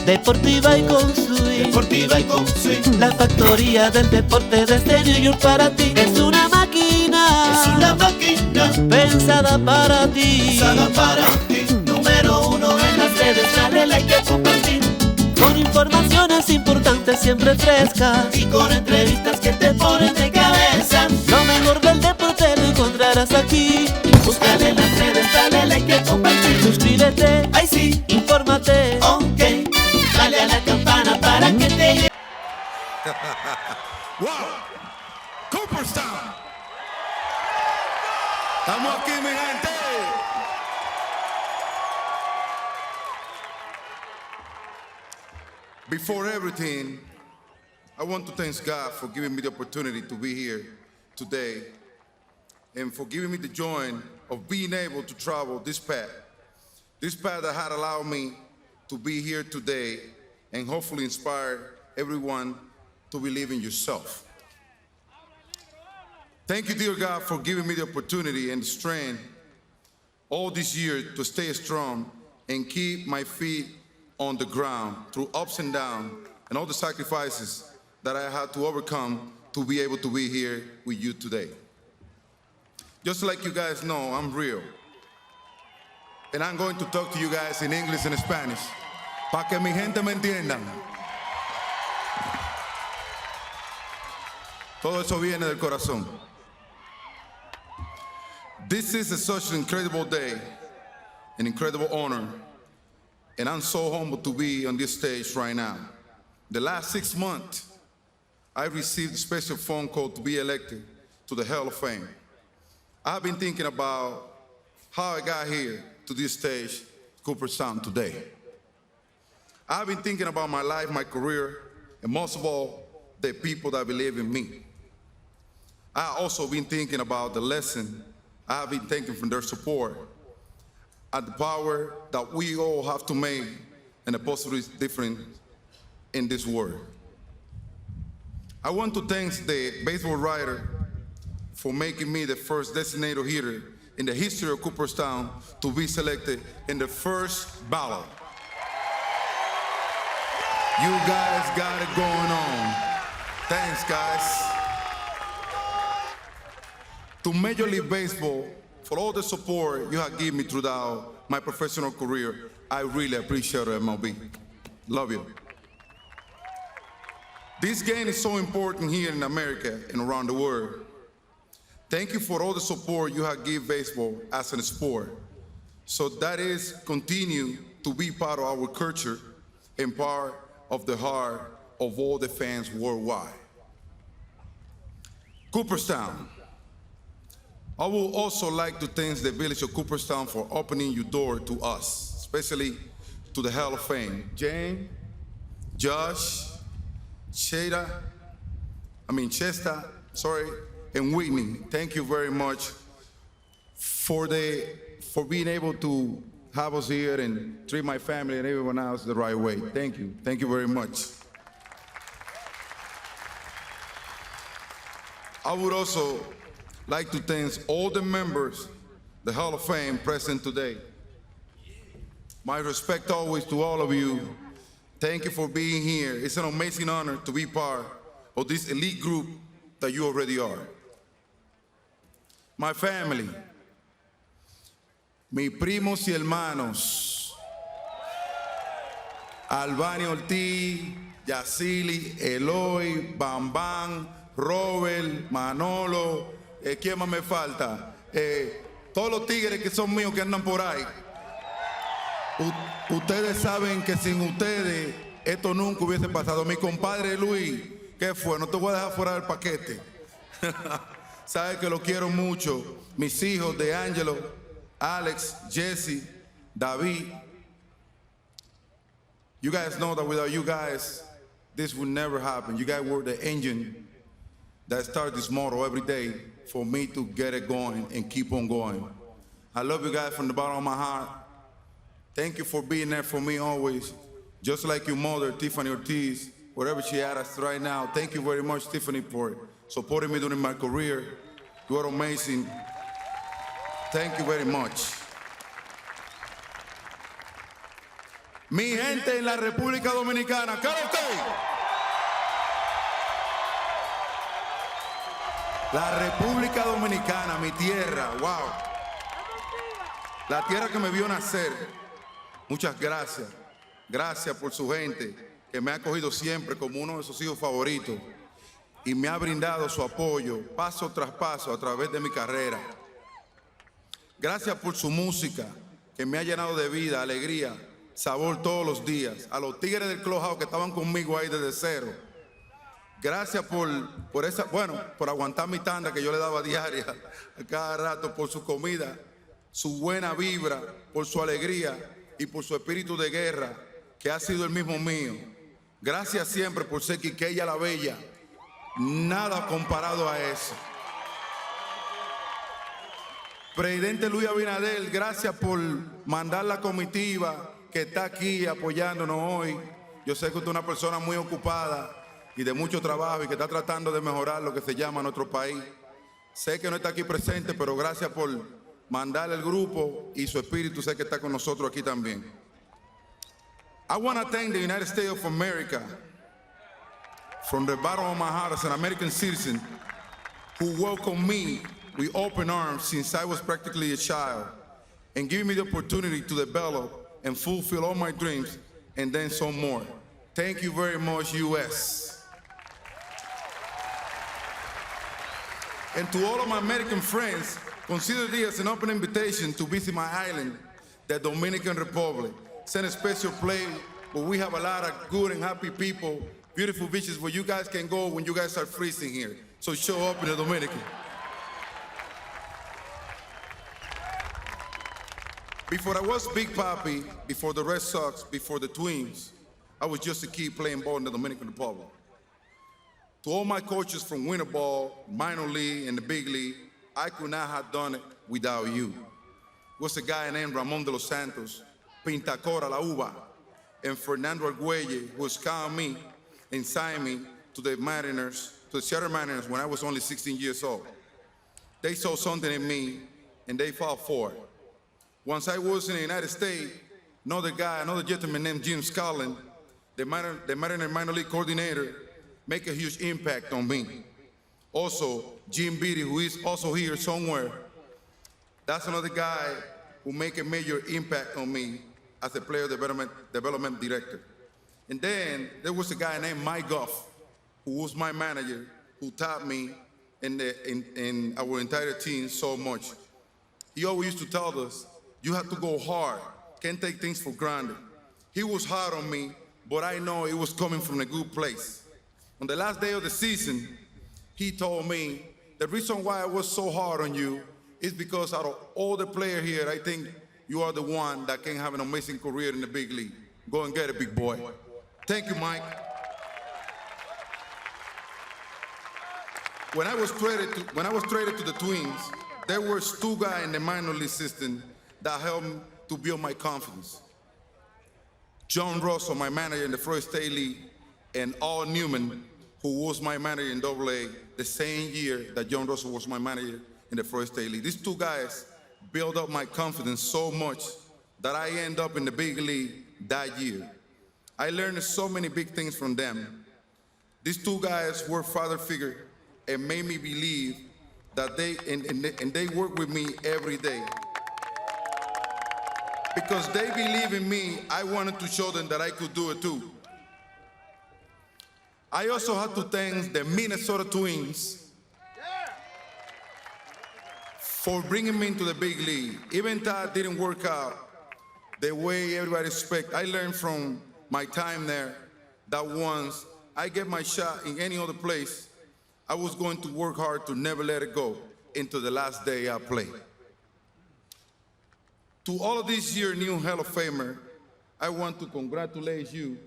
Deportiva y con swing. Deportiva y con swing. La factoría del deporte desde New York para ti. Es una máquina. Es una máquina pensada para ti. pensada para ti. Número uno en las redes, dale like y compartir. Con informaciones importantes siempre frescas. Y con entrevistas que te ponen de cabeza. Lo mejor del deporte lo encontrarás aquí. Búscale en las redes, dale like y compartir. Suscríbete, Ay sí, infórmate. ok. Dale a la campana para que te llegue. ¡Wow! ¡Cooperstown! ¡Estamos aquí, mi gente! Before everything, I want to thank God for giving me the opportunity to be here today and for giving me the joy of being able to travel this path that had allowed me to be here today and hopefully inspire everyone to believe in yourself. Thank you, dear God, for giving me the opportunity and the strength all this year to stay strong and keep my feet on the ground through ups and downs and all the sacrifices that I had to overcome to be able to be here with you today. Just like you guys know, I'm real. And I'm going to talk to you guys in English and Spanish. Pa' que mi gente me entiendan. Todo eso viene del corazón. This is such an incredible day, an incredible honor, and I'm so humbled to be on this stage right now. The last 6 months, I received a special phone call to be elected to the Hall of Fame. I've been thinking about how I got here to this stage, Cooperstown, today. I've been thinking about my life, my career, and most of all, the people that believe in me. I've also been thinking about the lesson I've been taking from their support and the power that we all have to make and a positive difference in this world. I want to thank the baseball writer for making me the first designated hitter in the history of Cooperstown to be selected in the first ballot. You guys got it going on. Thanks, guys. To Major League Baseball, for all the support you have given me throughout my professional career, I really appreciate it, MLB. Love you. This game is so important here in America and around the world. Thank you for all the support you have given baseball as a sport. So that is continue to be part of our culture and part of the heart of all the fans worldwide. Cooperstown. I would also like to thank the village of Cooperstown for opening your door to us, especially to the Hall of Fame. Jane, Josh, Chester, and Whitney. Thank you very much for being able to have us here and treat my family and everyone else the right way. Thank you. Thank you very much. I would also like to thank all the members, the Hall of Fame present today. My respect always to all of you. Thank you for being here. It's an amazing honor to be part of this elite group that you already are. My family, mis primos y hermanos, Albani Ortiz, Yacili, Eloy, Bambán, Robert, Manolo, ¿quién más me falta? Todos los tigres que son míos que andan por ahí. Ustedes saben que sin ustedes esto nunca hubiese pasado. Mi compadre Luis, ¿qué fue? No te voy a dejar fuera del paquete. Sabes que lo quiero mucho. Mis hijos de Angelo, Alex, Jesse, David. You guys know that without you guys, this would never happen. You guys were the engine that started this motor every day for me to get it going and keep on going. I love you guys from the bottom of my heart. Thank you for being there for me always. Just like your mother, Tiffany Ortiz, wherever she at us right now. Thank you very much, Tiffany, for supporting me during my career. You are amazing. Thank you very much. Mi gente en la República Dominicana, ¿qué es usted? La República Dominicana, mi tierra, wow. La tierra que me vio nacer. Muchas gracias. Gracias por su gente, que me ha acogido siempre como uno de sus hijos favoritos y me ha brindado su apoyo paso tras paso a través de mi carrera. Gracias por su música, que me ha llenado de vida, alegría, sabor todos los días. A los tigres del Clubhouse que estaban conmigo ahí desde cero. Gracias por aguantar mi tanda que yo le daba diaria a cada rato, por su comida, su buena vibra, por su alegría y por su espíritu de guerra, que ha sido el mismo mío. Gracias siempre por ser Quiqueya la Bella. Nada comparado a eso. Presidente Luis Abinader, gracias por mandar la comitiva que está aquí apoyándonos hoy. Yo sé que usted es una persona muy ocupada y de mucho trabajo y que está tratando de mejorar lo que se llama nuestro país. Sé que no está aquí presente, pero gracias por mandar el grupo y su espíritu, sé que está con nosotros aquí también. I want to thank the United States of America from the bottom of my heart as an American citizen who welcomed me with open arms since I was practically a child and giving me the opportunity to develop and fulfill all my dreams and then some more. Thank you very much, U.S. And to all of my American friends, consider this an open invitation to visit my island, the Dominican Republic. Send a special place where we have a lot of good and happy people, beautiful beaches where you guys can go when you guys are freezing here. So show up in the Dominican. Before I was Big Papi, before the Red Sox, before the Twins, I was just a kid playing ball in the Dominican Republic. To all my coaches from winter ball, minor league, and the big league, I could not have done it without you. It was a guy named Ramon de los Santos, Pintacora La Uva, and Fernando Arguelle, who scouted me and signed me to the Mariners, to the Seattle Mariners when I was only 16 years old. They saw something in me, and they fought for it. Once I was in the United States, another gentleman named Jim Scullin, the Mariner minor league coordinator, make a huge impact on me. Also, Jim Beatty, who is also here somewhere, that's another guy who make a major impact on me as a player development director. And then there was a guy named Mike Goff, who was my manager, who taught me and our entire team so much. He always used to tell us, you have to go hard, can't take things for granted. He was hard on me, but I know it was coming from a good place. On the last day of the season, he told me, the reason why I was so hard on you is because out of all the players here, I think you are the one that can have an amazing career in the big league. Go and get it, big boy. Thank you, Mike. When I was traded to the Twins, there were two guys in the minor league system that helped me to build my confidence. John Russell, my manager in the Florida State League, and Al Newman, who was my manager in AA the same year that John Russell was my manager in the Florida State League. These two guys built up my confidence so much that I end up in the big league that year. I learned so many big things from them. These two guys were father figure and made me believe that they work with me every day. Because they believe in me, I wanted to show them that I could do it too. I also had to thank the Minnesota Twins for bringing me into the big league. Even that didn't work out the way everybody expected. I learned from my time there that once I get my shot in any other place, I was going to work hard to never let it go into the last day I play. To all of this year new Hall of Famer, I want to congratulate you.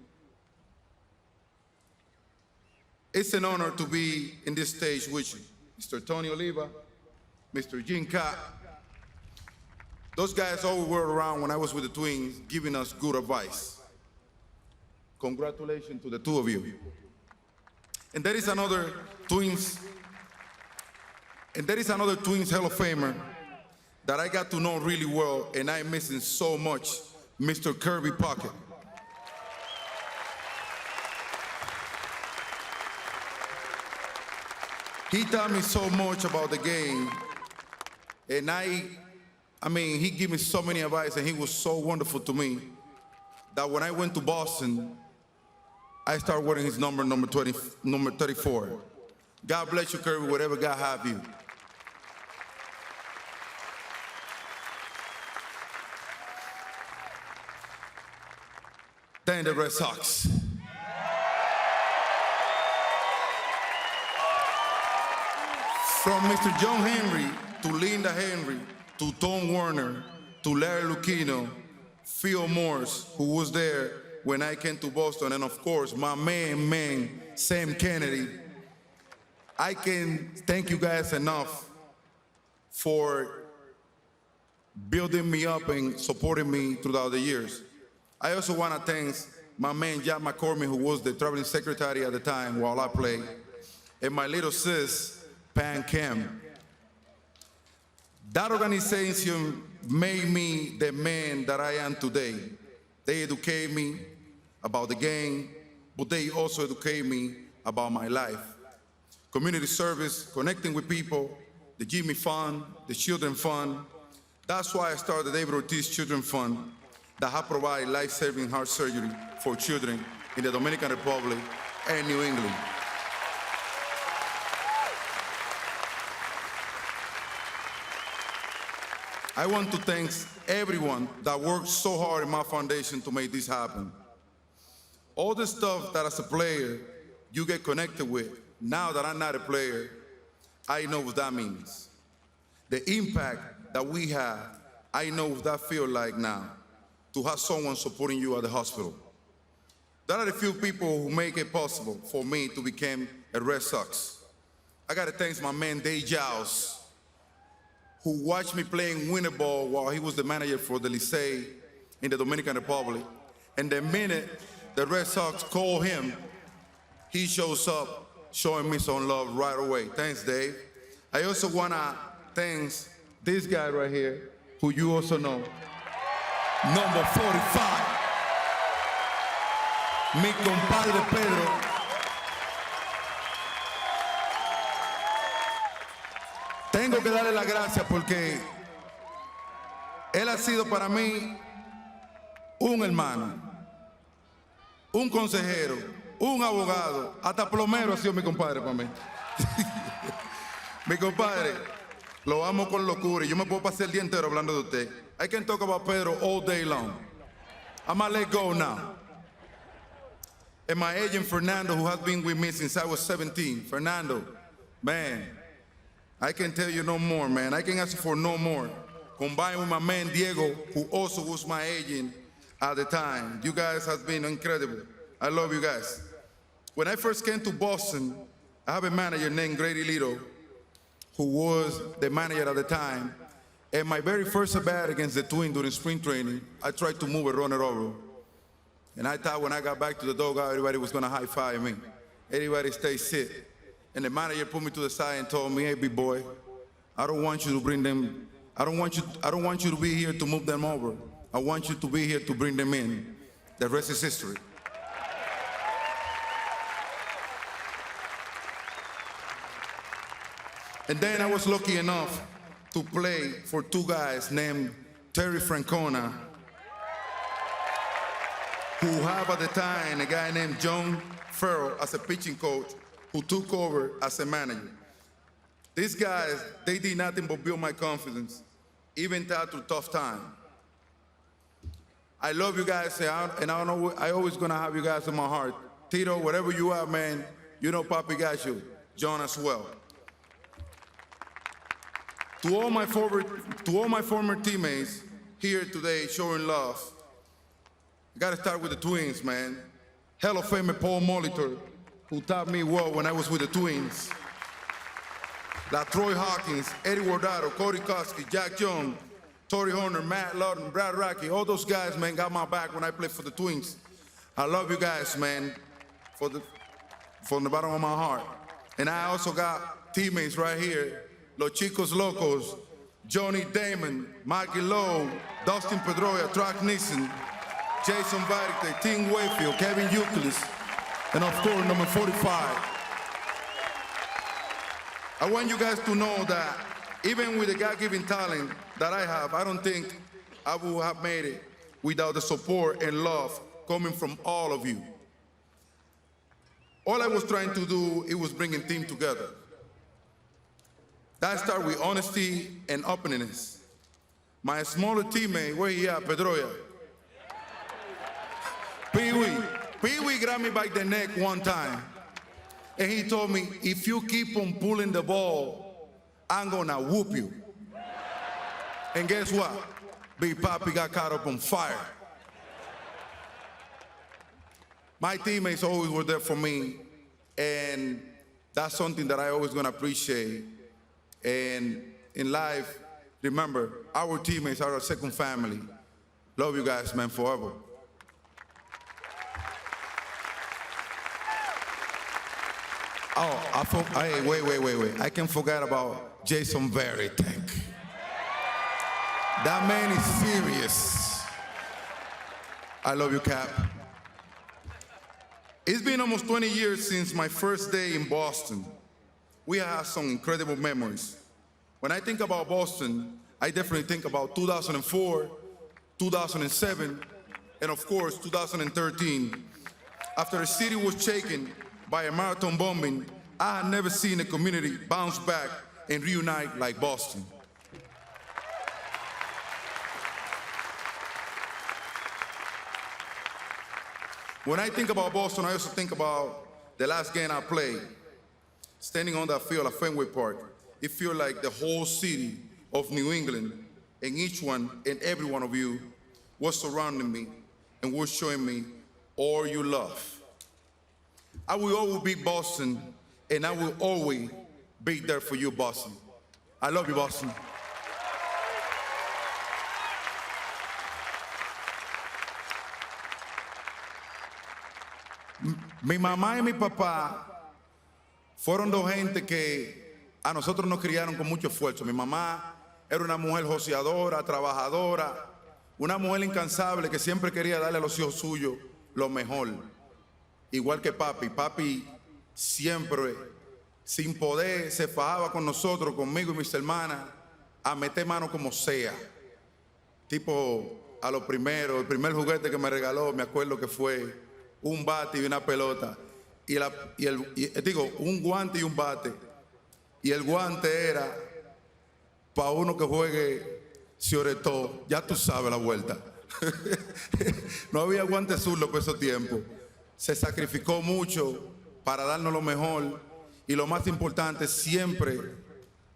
It's an honor to be in this stage with you. Mr. Tony Oliva, Mr. Jim Cott. Those guys always were around when I was with the Twins, giving us good advice. Congratulations to the two of you. And there is another Twins Hall of Famer that I got to know really well, and I'm missing so much, Mr. Kirby Puckett. He taught me so much about the game, and he gave me so many advice, and he was so wonderful to me that when I went to Boston, I started wearing his number 34. God bless you, Kirby, whatever God have you. Then the Red Sox. From Mr. John Henry to Linda Henry to Tom Warner to Larry Lucchino, Phil Morse, who was there when I came to Boston, and of course, my man, Sam Kennedy. I can thank you guys enough for building me up and supporting me throughout the years. I also want to thank my man, Jack McCormick, who was the traveling secretary at the time while I played, and my little sis, Pan Cam. That organization made me the man that I am today. They educate me about the game, but they also educate me about my life. Community service, connecting with people, the Jimmy Fund, the Children Fund. That's why I started the David Ortiz Children Fund that have provided life-saving heart surgery for children in the Dominican Republic and New England. I want to thank everyone that worked so hard in my foundation to make this happen. All the stuff that as a player you get connected with, now that I'm not a player, I know what that means. The impact that we have, I know what that feels like now, to have someone supporting you at the hospital. There are a few people who make it possible for me to become a Red Sox. I gotta thank my man, Dave Giles, who watched me playing winter ball while he was the manager for the Licey in the Dominican Republic. And the minute the Red Sox call him, he shows up, showing me some love right away. Thanks, Dave. I also wanna thank this guy right here, who you also know, number 45, mi compadre Pedro. Tengo que darle las gracias porque él ha sido para mí un hermano, un consejero, un abogado, hasta plomero ha sido mi compadre para mí. Mi compadre, lo amo con locura y yo me puedo pasar el día entero hablando de usted. I can talk about Pedro all day long. I'm gonna let go now. And my agent Fernando, who has been with me since I was 17. Fernando, man, I can tell you no more, man. I can ask for no more. Combined with my man Diego, who also was my agent at the time. You guys have been incredible. I love you guys. When I first came to Boston, I have a manager named Grady Little, who was the manager at the time. And my very first at bat against the Twins during spring training, I tried to move and run it over. And I thought when I got back to the dugout, everybody was gonna high five me. Everybody stay sit. And the manager put me to the side and told me, "Hey, big boy, I don't want you to bring them. I don't want you to be here to move them over. I want you to be here to bring them in. The rest is history." And then I was lucky enough to play for two guys named Terry Francona, who have at the time a guy named John Farrell as a pitching coach, who took over as a manager. These guys, they did nothing but build my confidence, even through tough time. I love you guys, and I know I always gonna have you guys in my heart. Tito, wherever you are, man, you know Papi got you. John as well. To all my former teammates here today showing love, I gotta start with the Twins, man. Hall of Famer Paul Molitor, who taught me well when I was with the Twins. Troy Hawkins, Eddie Wardado, Cody Koski, Jack Jones, Torrey Horner, Matt Lawton, Brad Rackey, all those guys, man, got my back when I played for the Twins. I love you guys, man, from the bottom of my heart. And I also got teammates right here, Los Chicos Locos, Johnny Damon, Mikey Lowe, Dustin Pedroia, Track Neeson, Jason Varite, Tim Wakefield, Kevin Euclid, and of course, number 45. I want you guys to know that even with the God-given talent that I have, I don't think I would have made it without the support and love coming from all of you. All I was trying to do, it was bringing team together. That started with honesty and openness. My smaller teammate, where he at, Pedroya? Pee-wee grabbed me by the neck one time, and he told me, if you keep on pulling the ball, I'm gonna whoop you. And guess what? Big Papi got caught up on fire. My teammates always were there for me, and that's something that I always gonna appreciate. And in life, remember, our teammates are our second family. Love you guys, man, forever. Oh, hey, wait. I can't forget about Jason Veritek. That man is serious. I love you, Cap. It's been almost 20 years since my first day in Boston. We have some incredible memories. When I think about Boston, I definitely think about 2004, 2007, and of course, 2013. After the city was shaken by a marathon bombing, I had never seen a community bounce back and reunite like Boston. When I think about Boston, I also think about the last game I played. Standing on that field at Fenway Park, it feels like the whole city of New England and each one and every one of you was surrounding me and was showing me all your love. I will always be Boston, and I will always be there for you, Boston. I love you, Boston. Mi mamá y mi papá fueron dos gente que a nosotros nos criaron con mucho esfuerzo. Mi mamá era una mujer joseadora, trabajadora, una mujer incansable que siempre quería darle a los hijos suyos lo mejor. Igual que papi. Papi siempre, sin poder, se fajaba con nosotros, conmigo y mis hermanas, a meter mano como sea. Tipo, a lo primero, el primer juguete que me regaló, me acuerdo que fue un bate y una pelota. Un guante y un bate. Y el guante era para uno que juegue sobre todo. Ya tú sabes la vuelta. No había guante zurdo por esos tiempos. Se sacrificó mucho para darnos lo mejor. Y lo más importante, siempre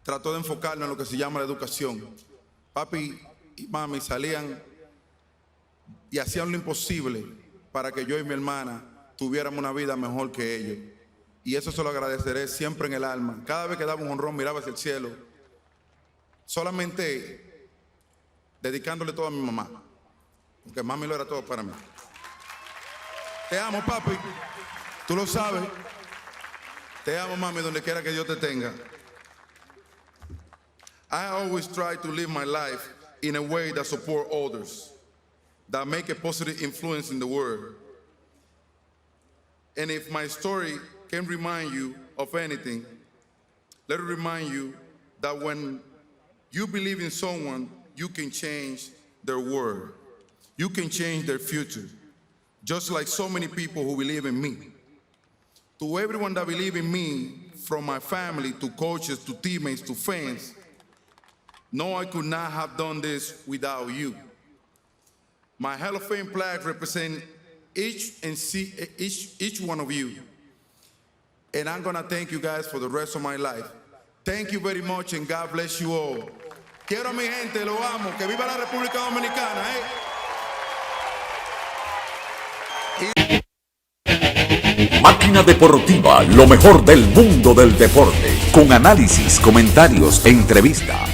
trató de enfocarnos en lo que se llama la educación. Papi y mami salían y hacían lo imposible para que yo y mi hermana tuviéramos una vida mejor que ellos. Y eso se lo agradeceré siempre en el alma. Cada vez que daba un jonrón, miraba hacia el cielo, solamente dedicándole todo a mi mamá, porque mami lo era todo para mí. Te amo, papi. Tú lo sabes. Te amo, mami, donde quiera que Dios te tenga. I always try to live my life in a way that support others, that make a positive influence in the world. And if my story can remind you of anything, let it remind you that when you believe in someone, you can change their world. You can change their future, just like so many people who believe in me. To everyone that believe in me, from my family to coaches to teammates to fans, no, I could not have done this without you. My Hall of Fame flag represents each one of you. And I'm gonna thank you guys for the rest of my life. Thank you very much and God bless you all. Quiero a mi gente, lo amo. Que viva la República Dominicana, Máquina Deportiva, lo mejor del mundo del deporte, con análisis, comentarios, entrevista,